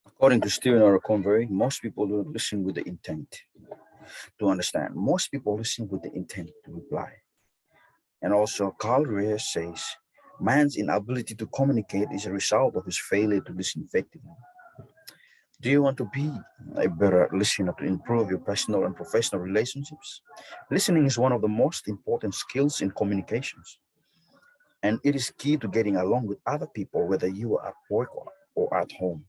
According to Stephen R. Convery, most people don't listen with the intent to understand. Most people listen with the intent to reply. And also, Carl Reyes says, man's inability to communicate is a result of his failure to listen effectively. Do you want to be a better listener to improve your personal and professional relationships? Listening is one of the most important skills in communications, and it is key to getting along with other people, whether you are at work or at home.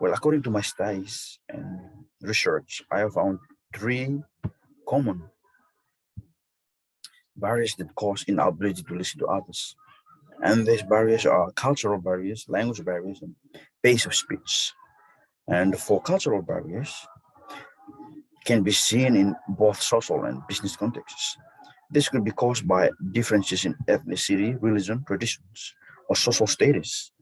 Well, according to my studies and research, I have found three common barriers that cause inability to listen to others. And these barriers are cultural barriers, language barriers, and pace of speech. And for cultural barriers, can be seen in both social and business contexts. This could be caused by differences in ethnicity, religion, traditions, or social status.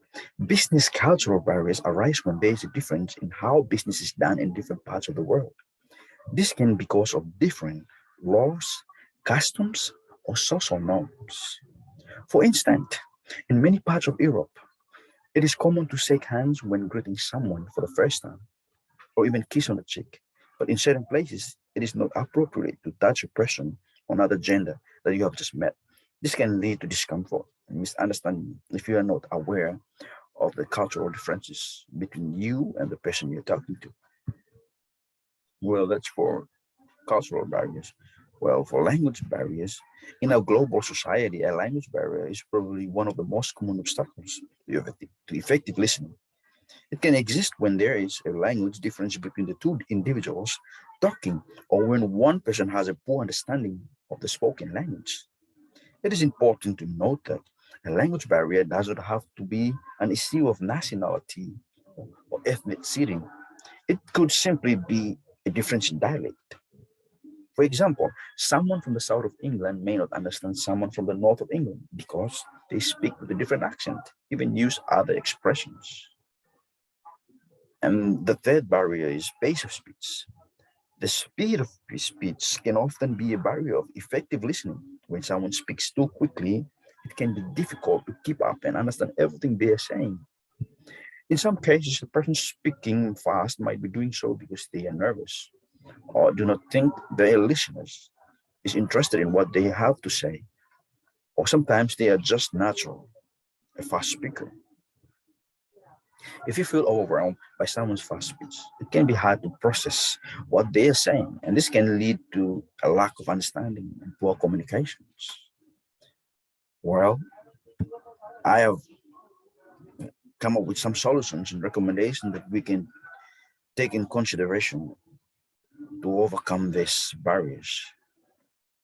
Business cultural barriers arise when there is a difference in how business is done in different parts of the world. This can be because of different laws, customs, or social norms. For instance, in many parts of Europe, it is common to shake hands when greeting someone for the first time, or even kiss on the cheek. But in certain places, it is not appropriate to touch a person of another gender that you have just met. This can lead to discomfort and misunderstanding if you are not aware of the cultural differences between you and the person you're talking to. Well, that's for cultural barriers. Well, for language barriers, in our global society, a language barrier is probably one of the most common obstacles to effective listening. It can exist when there is a language difference between the two individuals talking, or when one person has a poor understanding of the spoken language. It is important to note that a language barrier does not have to be an issue of nationality or ethnic setting. It could simply be a difference in dialect. For example, someone from the south of England may not understand someone from the north of England because they speak with a different accent, even use other expressions. And the third barrier is pace of speech. The speed of speech can often be a barrier of effective listening. When someone speaks too quickly, it can be difficult to keep up and understand everything they are saying. In some cases, the person speaking fast might be doing so because they are nervous or do not think their listeners is interested in what they have to say, or sometimes they are just natural, a fast speaker. If you feel overwhelmed by someone's fast speech, it can be hard to process what they are saying, and this can lead to a lack of understanding and poor communications. Well, I have come up with some solutions and recommendations that we can take in consideration to overcome these barriers.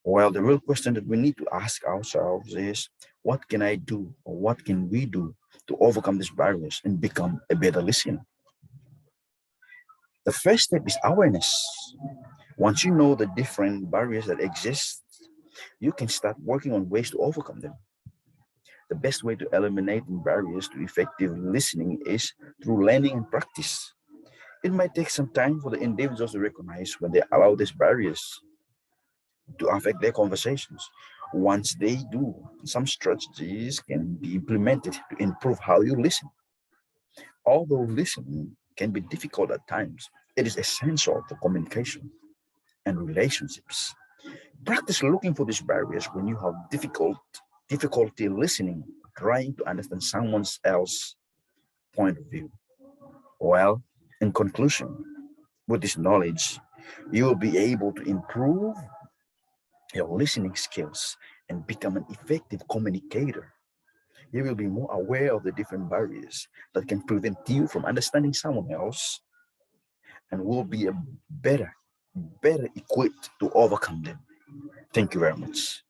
Well, the real question that we need to ask ourselves is, what can I do or what can we do to overcome these barriers and become a better listener? The first step is awareness. Once you know the different barriers that exist, you can start working on ways to overcome them. The best way to eliminate barriers to effective listening is through learning and practice. It might take some time for the individuals to recognize when they allow these barriers to affect their conversations. Once they do, some strategies can be implemented to improve how you listen. Although listening can be difficult at times, it is essential for communication and relationships. Practice looking for these barriers when you have difficulty listening, trying to understand someone else's point of view. Well, in conclusion, with this knowledge, you will be able to improve your listening skills and become an effective communicator. You will be more aware of the different barriers that can prevent you from understanding someone else and will be better equipped to overcome them. Thank you very much.